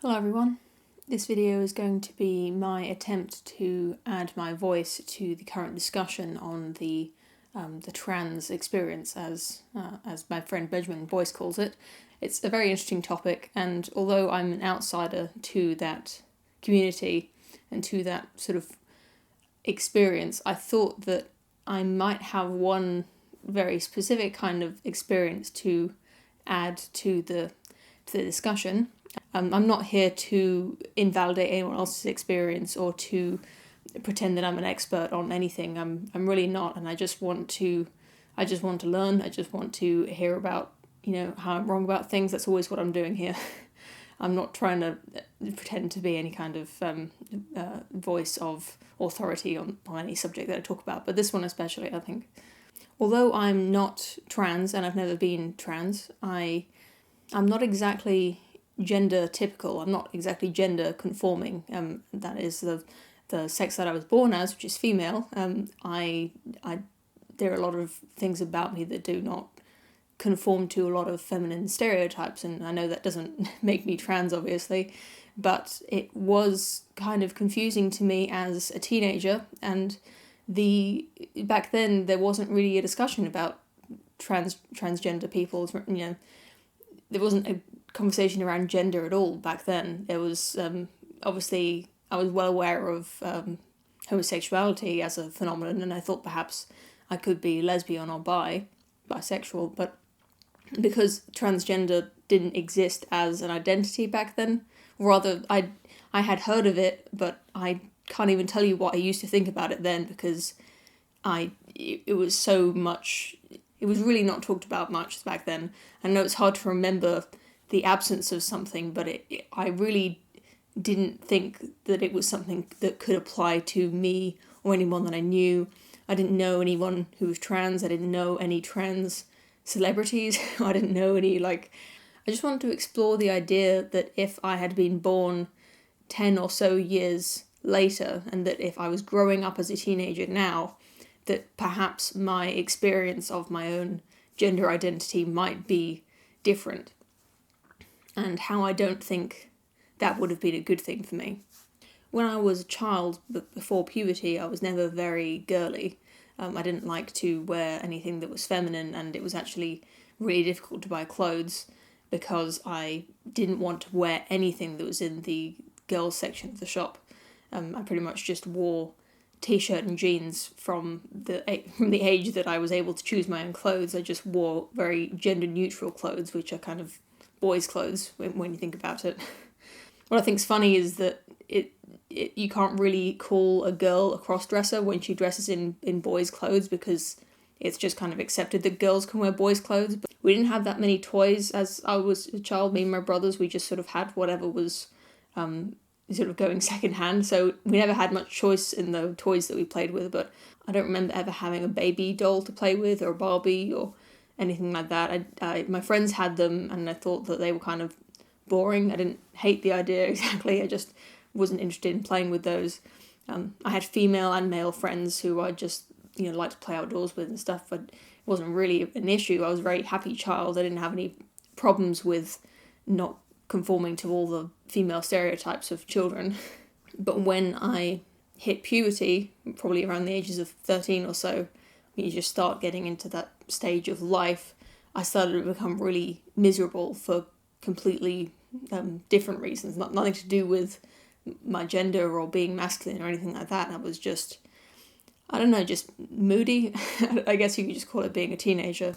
Hello everyone. This video is going to be my attempt to add my voice to the current discussion on the trans experience, as my friend Benjamin Boyce calls it. It's a very interesting topic, and although I'm an outsider to that community and to that sort of experience, I thought that I might have one very specific kind of experience to add to the discussion. I'm not here to invalidate anyone else's experience or to pretend that I'm an expert on anything. I'm really not, and I just want to learn. I just want to hear about, how I'm wrong about things. That's always what I'm doing here. I'm not trying to pretend to be any kind of voice of authority on any subject that I talk about, but this one especially, I think. Although I'm not trans and I've never been trans, I'm not exactly gender typical. I'm not exactly gender conforming. That is the sex that I was born as, which is female. There are a lot of things about me that do not conform to a lot of feminine stereotypes, and I know that doesn't make me trans, obviously, but it was kind of confusing to me as a teenager, and back then there wasn't really a discussion about transgender people. There wasn't a conversation around gender at all back then. There was obviously I was well aware of homosexuality as a phenomenon, and I thought perhaps I could be lesbian or bisexual, but because transgender didn't exist as an identity back then, or rather I had heard of it, but I can't even tell you what I used to think about it then, because it was so much. It was really not talked about much back then. I know it's hard to remember the absence of something, but I really didn't think that it was something that could apply to me or anyone that I knew. I didn't know anyone who was trans. I didn't know any trans celebrities. I didn't know any, I just wanted to explore the idea that if I had been born 10 or so years later, and that if I was growing up as a teenager now, that perhaps my experience of my own gender identity might be different, and how I don't think that would have been a good thing for me. When I was a child, before puberty, I was never very girly. I didn't like to wear anything that was feminine, and it was actually really difficult to buy clothes because I didn't want to wear anything that was in the girls section of the shop. I pretty much just wore t-shirt and jeans from the age that I was able to choose my own clothes. I just wore very gender neutral clothes, which are kind of boys' clothes when you think about it. What I think's funny is that you can't really call a girl a cross-dresser when she dresses in boys' clothes, because it's just kind of accepted that girls can wear boys' clothes. But we didn't have that many toys as I was a child. Me and my brothers, we just sort of had whatever was sort of going secondhand, so we never had much choice in the toys that we played with. But I don't remember ever having a baby doll to play with, or a Barbie, or anything like that. My friends had them, and I thought that they were kind of boring. I didn't hate the idea exactly, I just wasn't interested in playing with those. I had female and male friends who I just, liked to play outdoors with and stuff, but it wasn't really an issue. I was a very happy child. I didn't have any problems with not conforming to all the female stereotypes of children. But when I hit puberty, probably around the ages of 13 or so, you just start getting into that stage of life, I started to become really miserable for completely different reasons, nothing to do with my gender or being masculine or anything like that. I was just, I don't know, just moody. I guess you could just call it being a teenager.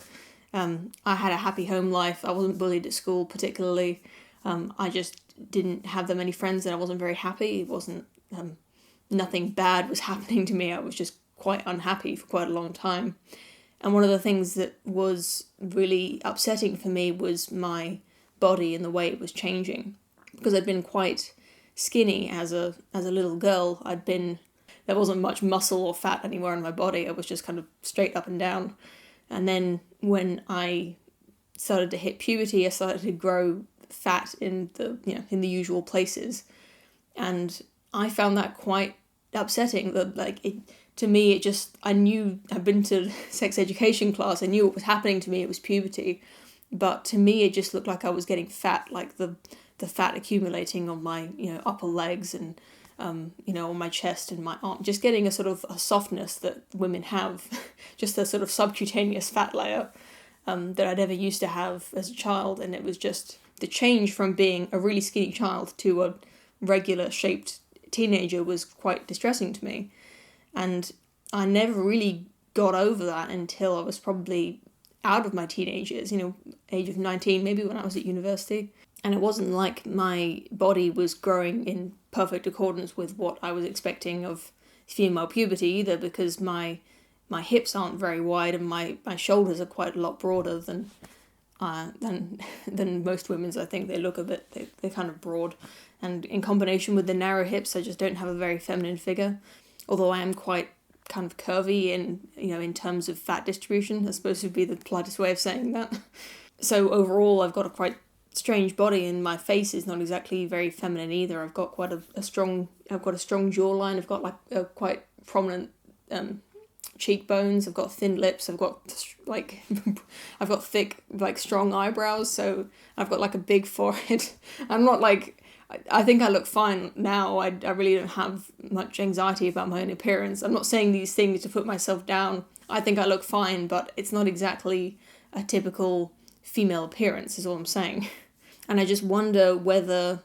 I had a happy home life. I wasn't bullied at school particularly. I just didn't have that many friends, and I wasn't very happy. It wasn't, nothing bad was happening to me. I was just quite unhappy for quite a long time. And one of the things that was really upsetting for me was my body and the way it was changing. Because I'd been quite skinny as a little girl. There wasn't much muscle or fat anywhere in my body. I was just kind of straight up and down. And then when I started to hit puberty, I started to grow fat in the usual places, and I found that quite upsetting. That to me, I knew, I'd been to sex education class, I knew what was happening to me. It was puberty, but to me it just looked like I was getting fat. Like the the fat accumulating on my, upper legs and, on my chest and my arm, just getting a sort of a softness that women have, just a sort of subcutaneous fat layer that I never used to have as a child. And it was just the change from being a really skinny child to a regular shaped teenager was quite distressing to me. And I never really got over that until I was probably out of my teenage years, age of 19, maybe when I was at university. And it wasn't like my body was growing in perfect accordance with what I was expecting of female puberty either, because my hips aren't very wide and my shoulders are quite a lot broader than most women's. I think they look a bit, they're kind of broad. And in combination with the narrow hips, I just don't have a very feminine figure. Although I am quite kind of curvy in terms of fat distribution. That's supposed to be the politest way of saying that. So overall, I've got a quite strange body, and my face is not exactly very feminine either. I've got quite a strong jawline. I've got like a quite prominent cheekbones. I've got thin lips. I've got thick, like, strong eyebrows. So I've got like a big forehead. I'm not like, I think I look fine now. I really don't have much anxiety about my own appearance. I'm not saying these things to put myself down. I think I look fine, but it's not exactly a typical female appearance, is all I'm saying. And I just wonder whether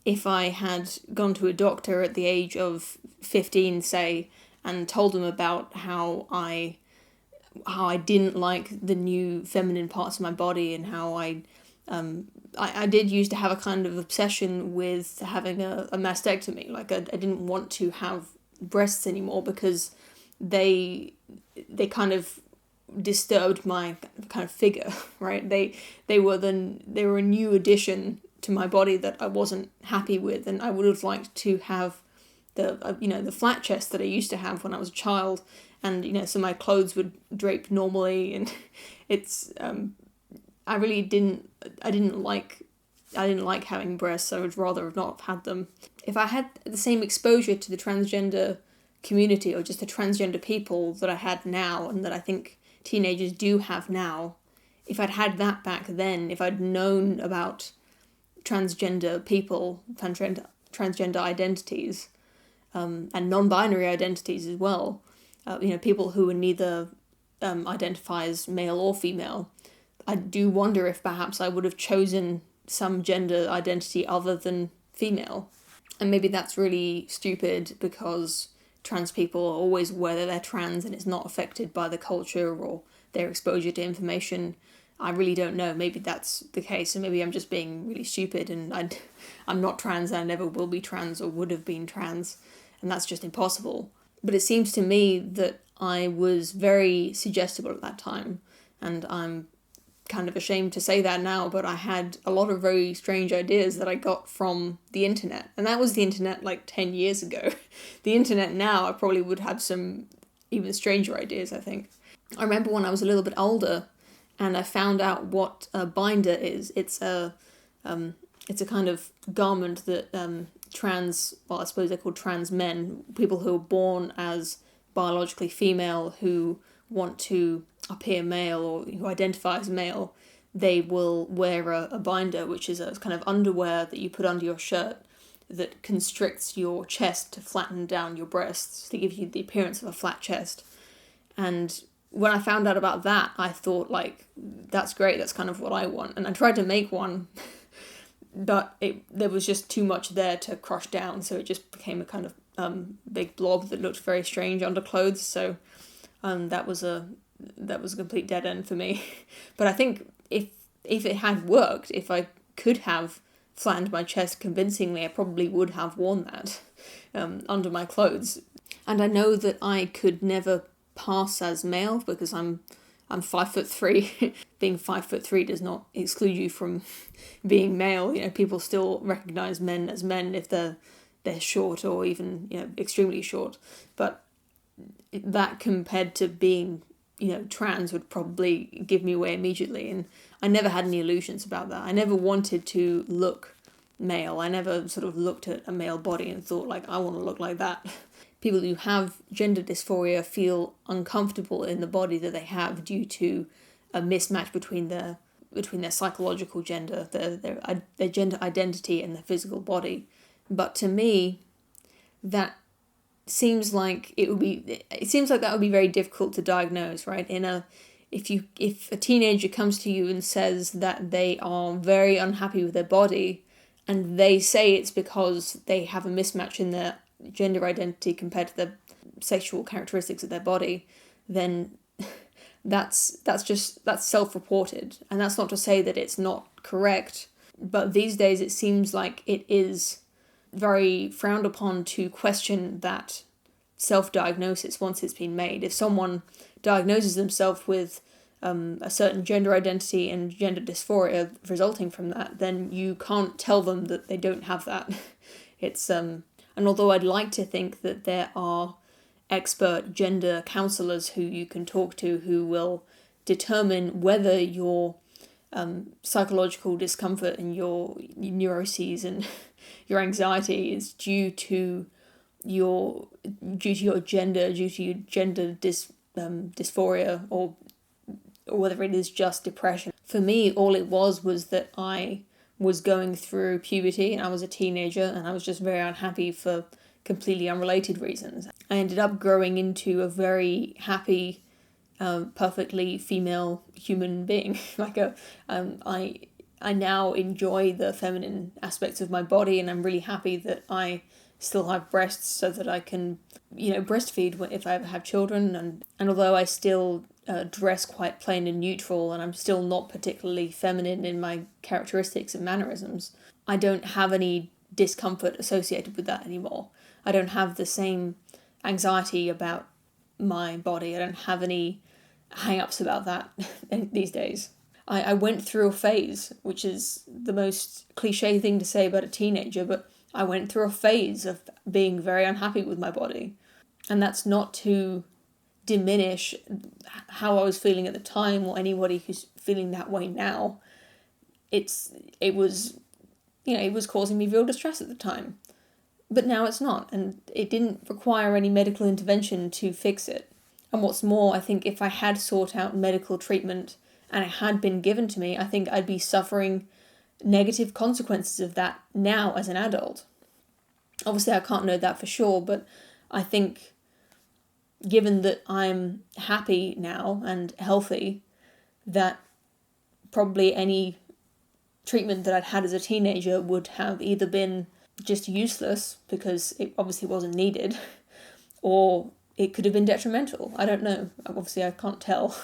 if I had gone to a doctor at the age of 15, say, and told them about how I didn't like the new feminine parts of my body, and how I did used to have a kind of obsession with having a mastectomy. Like, I didn't want to have breasts anymore because they kind of disturbed my kind of figure, right? They were a new addition to my body that I wasn't happy with, and I would have liked to have the flat chest that I used to have when I was a child, and so my clothes would drape normally, and it's I didn't like having breasts. I would rather have not had them. If I had the same exposure to the transgender community, or just the transgender people that I had now, and that I think teenagers do have now, if I'd had that back then, if I'd known about transgender people, transgender identities, and non-binary identities as well, people who were neither identify as male or female, I do wonder if perhaps I would have chosen some gender identity other than female. And maybe that's really stupid, because trans people are always aware that they're trans and it's not affected by the culture or their exposure to information. I really don't know. Maybe that's the case, and maybe I'm just being really stupid, and I'm not trans, I never will be trans or would have been trans, and that's just impossible. But it seems to me that I was very suggestible at that time, and I'm kind of ashamed to say that now, but I had a lot of very strange ideas that I got from the internet. And that was the internet like 10 years ago. The internet now, I probably would have some even stranger ideas, I think. I remember when I was a little bit older and I found out what a binder is. It's a kind of garment that I suppose they're called trans men, people who are born as biologically female who want to appear male or who identify as male, they will wear a binder, which is a kind of underwear that you put under your shirt that constricts your chest to flatten down your breasts to give you the appearance of a flat chest. And when I found out about that, I thought, like, that's great, that's kind of what I want. And I tried to make one, but there was just too much there to crush down, so it just became a kind of big blob that looked very strange under clothes. So that was a complete dead end for me. But I think if it had worked, if I could have flattened my chest convincingly, I probably would have worn that under my clothes. And I know that I could never pass as male because I'm 5'3". Being 5'3" does not exclude you from being male. People still recognize men as men if they're short or even extremely short. But that compared to being trans would probably give me away immediately, and I never had any illusions about that. I never wanted to look male. I never sort of looked at a male body and thought, like, I want to look like that. People who have gender dysphoria feel uncomfortable in the body that they have due to a mismatch between their between their psychological gender, their gender identity and their physical body. But to me, that seems like that would be very difficult to diagnose, right? If a teenager comes to you and says that they are very unhappy with their body, and they say it's because they have a mismatch in their gender identity compared to the sexual characteristics of their body, then that's self-reported. And that's not to say that it's not correct, but these days it seems like it is very frowned upon to question that self-diagnosis once it's been made. If someone diagnoses themselves with a certain gender identity and gender dysphoria resulting from that, then you can't tell them that they don't have that. And although I'd like to think that there are expert gender counselors who you can talk to who will determine whether your psychological discomfort and your neuroses and your anxiety is due to your gender, dysphoria, or whether it is just depression. For me, all it was that I was going through puberty and I was a teenager and I was just very unhappy for completely unrelated reasons. I ended up growing into a very happy, perfectly female human being. I now enjoy the feminine aspects of my body, and I'm really happy that I still have breasts so that I can, breastfeed if I ever have children. And although I still dress quite plain and neutral, and I'm still not particularly feminine in my characteristics and mannerisms, I don't have any discomfort associated with that anymore. I don't have the same anxiety about my body. I don't have any hang-ups about that these days. I went through a phase, which is the most cliche thing to say about a teenager, but I went through a phase of being very unhappy with my body. And that's not to diminish how I was feeling at the time or anybody who's feeling that way now. It was causing me real distress at the time. But now it's not, and it didn't require any medical intervention to fix it. And what's more, I think if I had sought out medical treatment and it had been given to me, I think I'd be suffering negative consequences of that now as an adult. Obviously, I can't know that for sure, but I think given that I'm happy now and healthy, that probably any treatment that I'd had as a teenager would have either been just useless because it obviously wasn't needed, or it could have been detrimental. I don't know. Obviously, I can't tell.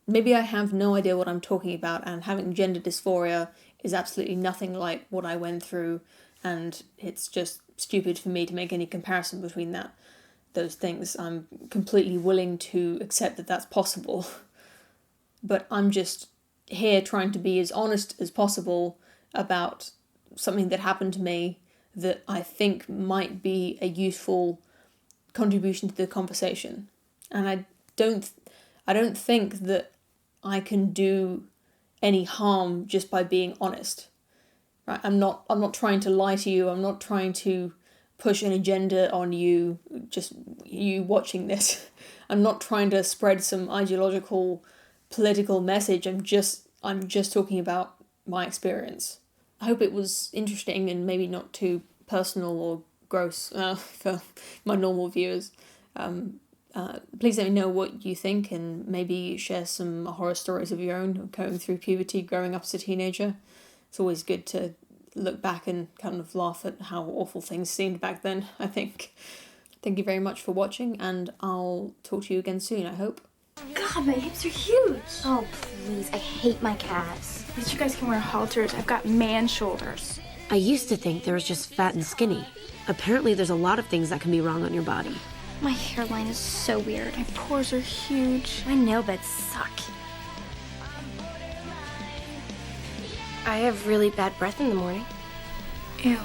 Maybe I have no idea what I'm talking about, and having gender dysphoria is absolutely nothing like what I went through, and it's just stupid for me to make any comparison between those things. I'm completely willing to accept that that's possible, but I'm just here trying to be as honest as possible about something that happened to me that I think might be a useful contribution to the conversation. And I don't think that I can do any harm just by being honest. Right? I'm not trying to lie to you. I'm not trying to push an agenda on you, just you watching this. I'm not trying to spread some ideological, political message. I'm just talking about my experience. I hope it was interesting and maybe not too personal or gross for my normal viewers. Please let me know what you think, and maybe share some horror stories of your own going through puberty, growing up as a teenager. It's always good to look back and kind of laugh at how awful things seemed back then, I think. Thank you very much for watching, and I'll talk to you again soon, I hope. God, my hips are huge. Oh, please, I hate my calves. At least you guys can wear halters. I've got man shoulders. I used to think there was just fat and skinny. Apparently there's a lot of things that can be wrong on your body. My hairline is so weird. My pores are huge. My nail beds suck. I have really bad breath in the morning. Ew.